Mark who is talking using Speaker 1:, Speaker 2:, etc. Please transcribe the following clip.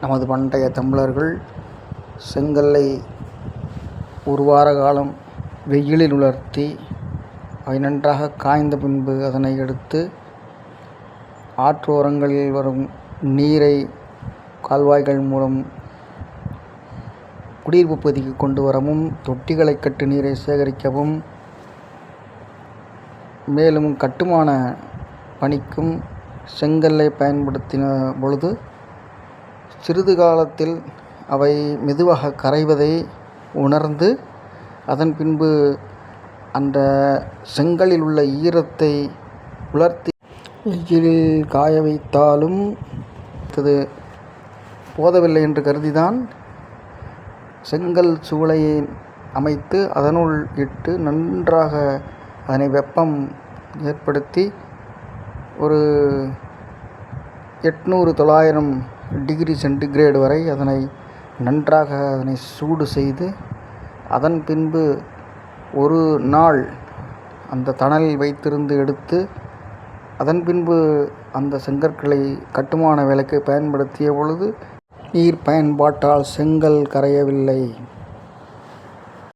Speaker 1: நமது பண்டைய தமிழர்கள் செங்கல்லை ஒரு வார காலம் வெயிலில் உலர்த்தி அவை நன்றாக காய்ந்த பின்பு அதனை எடுத்து ஆற்றோரங்களில் வரும் நீரை கால்வாய்கள் மூலம் குடியிருப்பு பகுதிக்கு கொண்டு வரவும், தொட்டிகளை கட்டி நீரை சேகரிக்கவும், மேலும் கட்டுமான பணிக்கும் செங்கல்லை பயன்படுத்தின பொழுது சிறிது காலத்தில் அவை மெதுவாக கரைவதை உணர்ந்து அதன் பின்பு அந்த செங்கலில் உள்ள ஈரத்தை உலர்த்தி வெயிலில் காய வைத்தாலும் அது போதவில்லை என்று கருதிதான் செங்கல் சூளையை அமைத்து அதனுள் இட்டு நன்றாக அதனை வெப்பம் ஏற்படுத்தி ஒரு 800-900 டிகிரி சென்டிகிரேடு வரை அதனை நன்றாக சூடு செய்து அதன் பின்பு ஒரு நாள் அந்த தணலில் வைத்திருந்து எடுத்து அதன் பின்பு அந்த செங்கற்களை கட்டுமான வேலைக்கு பயன்படுத்திய பொழுது நீர் பயன்பாட்டால் செங்கல் கரையவில்லை.